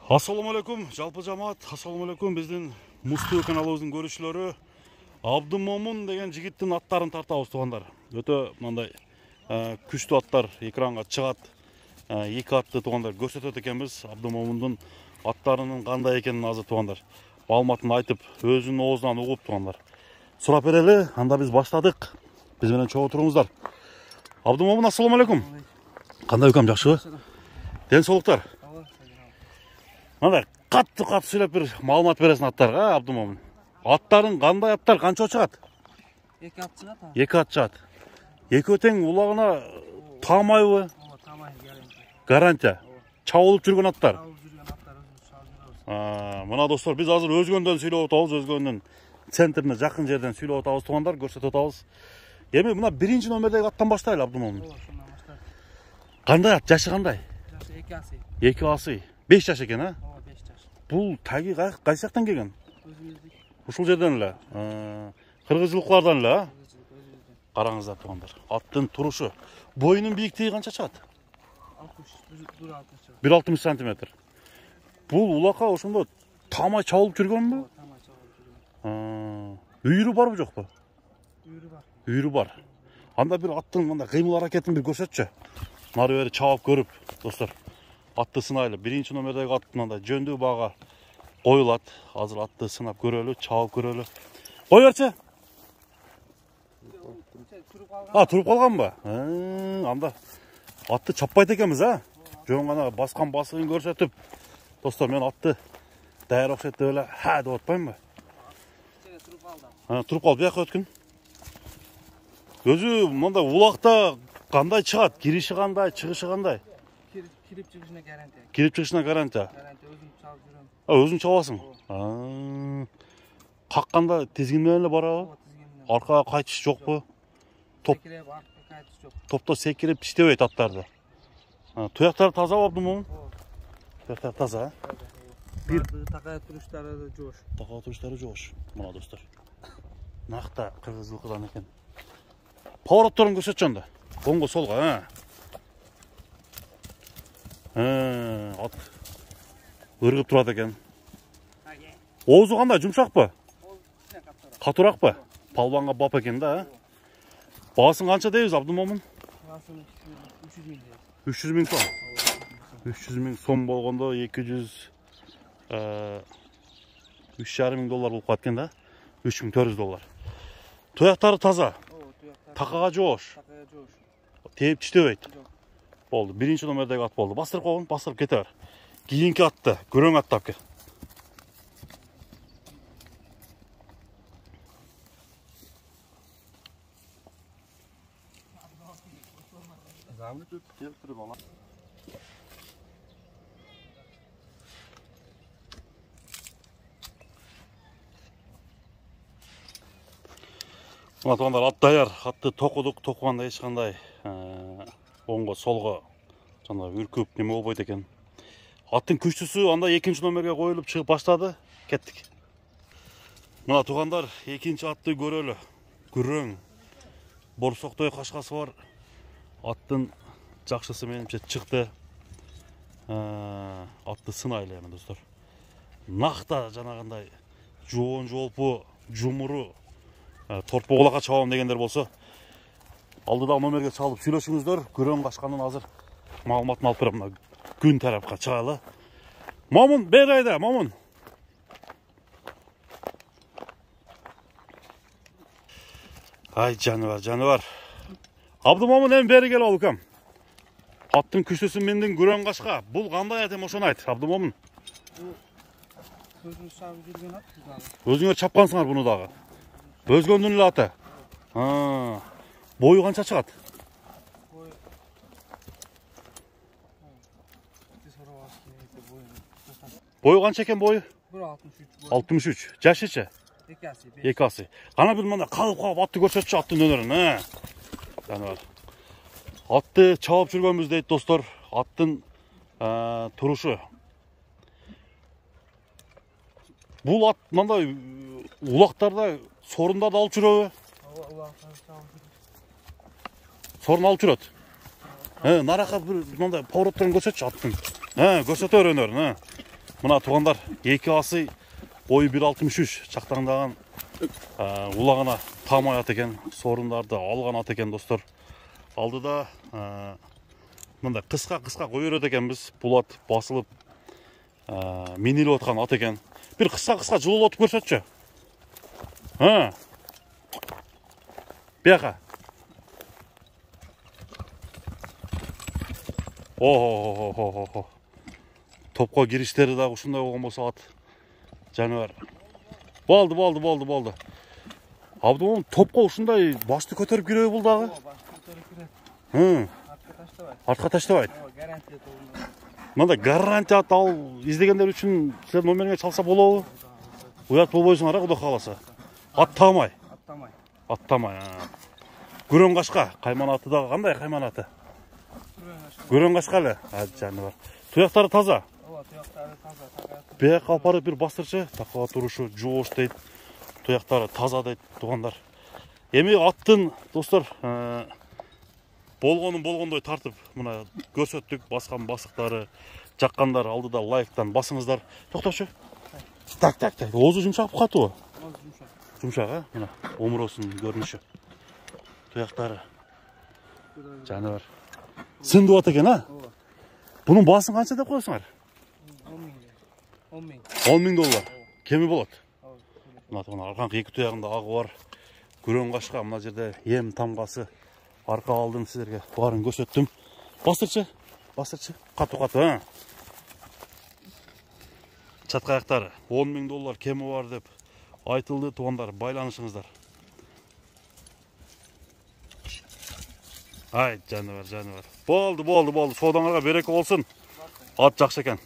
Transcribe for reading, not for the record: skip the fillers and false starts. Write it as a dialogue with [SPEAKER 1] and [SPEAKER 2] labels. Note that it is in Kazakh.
[SPEAKER 1] Assalamu alaikum, жалпы жамаат. Assalamu alaikum, биздин Мусту каналыбыздын көрүүчүлөрү. Абдымомун деген жигиттин аттарын тартабыз туугандар. Өтө мындай күчтүү аттар экранга чыгат. Эки атты туугандар көрсөтөт экенбиз. Абдымомундун аттарынын кандай экенин азыр туугандар маалыматын айтып, өзүнүн оозунан угуп туугандар. Сурап берели, анда биз баштадык. Биз менен чогуу туруңуздар. Абдымомун, assalamu alaikum. Кандай укам, жакшыбы? Ден соолуктар. Мындай катты сүйлөп бир маалымат бересиң аттарга, Абдымомун. Аттарын кандай аттар, канча чыгат?
[SPEAKER 2] Эки ат чыгат.
[SPEAKER 1] Эки ат чыгат. Экөө тең улагына таамайбы?
[SPEAKER 2] Таамай,
[SPEAKER 1] гарантия. Чабылып жүргөн аттар.
[SPEAKER 2] Жүргөн
[SPEAKER 1] Мына достор, биз азыр Өзгөндөн сүйлөп атабыз, Өзгөндүн центрине жакын жерден сүйлөп атабыз туугандар, көрсөтүп атабыз. Эми мына биринчи номердеги аттан баштайлы, Абдымомун. Кандай ат, жашы кандай?
[SPEAKER 2] Жашы 2 асы.
[SPEAKER 1] 2 асы. 5 жаш экен, а?
[SPEAKER 2] 5 жаш.
[SPEAKER 1] Бул таги кайсы жактан келген?
[SPEAKER 2] Өзүбүздүк.
[SPEAKER 1] Ушул жерден эле. Кыргызчылыклардан эле, а? Караңыздар туугандар. Аттын турушу. Боюнун бийиктиги канча чыгат? 1,60 сантиметр. Бул улака ошондо таамай чабылып жүргөнбү?
[SPEAKER 2] Таамай чабылып жүргөн.
[SPEAKER 1] Үйүрү барбы, жокпу?
[SPEAKER 2] Үйүрү бар.
[SPEAKER 1] Үйүрү бар. Анда бир аттын мындай кыймыл аракетин бир көрсөтчү. Нары бери чабып көрүп, достор. Атты сынайлы. Биринчи номердеги ат мындай жөндүү бага коюлат. Азыр атты сынап көрөлү, чабып көрөлү. Кой берчи. Туруп калганбы? Анда атты чаппайт экенбиз, а? Жөн гана баскан басыгын көрсөтүп, достор, мен атты даяр окшойт деп эле деп атпаймынбы? Туруп калып бияка өткүн. Өзү мындай улакта кандай чыгат? Кириши кандай, чыгышы кандай?
[SPEAKER 2] Кирип чыгышына гарантия.
[SPEAKER 1] Кирип чыгышына гарантия.
[SPEAKER 2] Гарантия өзүм чабып жүрөм.
[SPEAKER 1] Өзүң чабасың. Какканда тизгин менен эле барабы? Аркага кайтыш жокпу?
[SPEAKER 2] Секирип, аркага кайтыш жок.
[SPEAKER 1] Топто секирип тиштебейт аттарды. Туяктары таза Абдымомун? Туяктары таза, а?
[SPEAKER 2] Бир такай туруштары да жоош.
[SPEAKER 1] Такай туруштары жоош. Мына достор. Накта кыргызчылыктан экен. Поворотторун көрсөтчү анда. Оңго солго, Ат ыргып турат экен. Оозу кандай, жумшакпы? Катуракпы? Палбанга бап экен да, Баасын канча дейбиз, Абдымомун?
[SPEAKER 2] Баасын 300 миң.
[SPEAKER 1] 300 миң сом. 300 миң сом болгондо 3,5 миң доллар болуп калат экен да. 3,400 доллар. Туяктары таза. Такага жоош. Тээп тиштебейт. Болду. Биринчи номердеги ат болду. Бастырып койгон, бастырып кете бер. Кийинки атты, көрөң аттап кел. Мына туугандар, ат даяр. Атты токудук, токуганда эч кандай оңго солго жана үркүп неме болбойт экен. Аттын күчтүүсү анда экинчи номерге коюлуп чыгып баштады. Кеттик. Мына туугандар, экинчи атты көрөлү. Күрөң. Борсоктой кашкасы бар. Аттын жакшысы менимче чыкты. Атты сынайлы эми, достор. Накта жанагындай жоон жолпу, жумуру, торпо кулакка чабам дегендер болсо, алдыдагы номерге чалып сүйлөшүңүздөр. Күрөң кашканын азыр маалыматын алып берем. Күн тарапка чыгалы. Момун, бери айда, Момун. Ай, жаныбар. Абдымомун, эми бери кел ал укам. Аттын күчтүүсү мендин күрөң кашка. Бул кандай ат эми, ошону айт, Абдымомун.
[SPEAKER 2] Өзүм чабып жүргөн ат.
[SPEAKER 1] Өзүңөр чапкансыңар буну дагы. Өзгөндүн эле аты. Бою канча чыгат? Бою канча экен бою?
[SPEAKER 2] 1,63.
[SPEAKER 1] 63. Жашычы?
[SPEAKER 2] 2 асы.
[SPEAKER 1] 2 асы. Кана бир мында калып атты көрсөтчү, аттын өнөрүн, Жаныбар. Атты чабып жүргөнбүз дейт, достор. Аттын турушу. Бул ат мындай улактарда сорунда алып жүрөбү? Сорун алып жүрөт. Нарака бир мындай поворотторун көрсөтчү аттын. Көрсөтө бер өнөрүн. Мына туғандар, екі асы бойы 1.63 чақтаңдаған улағына тамай ат екен, сорындарды алған ат екен достар. Алдыда мында қысқа қой өреді екенбіз. Бұл ат басылып менелі отқан ат екен. Bir қысқа жылы отып көрсетші. Бияқа. О-хо-хо-хо-хо-хо. Топқа киріштері дағы ұшындай болған болса ат. Жануар. Болды. Абдымомун топқа ұшындай басты көтеріп келеу бұл дағы? Артқа таштабайды. Мында гарантия ат ал издегендер үшін сіздер номеріңе çalса болауы? Уят болбойсыңар, Құда қаласа. Аттамай. Көрен қашқа. Қайман аты дағы қандай қайман аты? Көрен қашқа әлі? Жануар. Тұяқтары таза? Бияқ алпары бір бастыршы. Тақыға тұрушы жуғыш дейді. Тұяқтары таза дейді туғандар. Еме аттың достар болғандай тартып мұна көрсеттік. Басқан басықтары, жаққандар алдыда лайктан басыңыздар. Тоқташы. Так. Озы жұмшақ бұқаты о? Жұмшақ, мұна омыросын көрініші. Тұяқтары. Жануар. Сынды от екен, Бұның басын қанша деп қойсыңар? 10.000 доллар. Кемі болады? Мұна арқанқы екі тұяғында ағы бар. Көрен қашқа, мұна жерде ем тамғасы. Арқа алдым сіздерге. Барын көрсеттім. Бастыршы. Қату. Чатқа аяқтары. 10.000 доллар кемі бар деп айтылды. Туғандар, байланышыңыздар. Ай, жануар. Болды. Содан аға берекі болсын. Ат жақсы екен.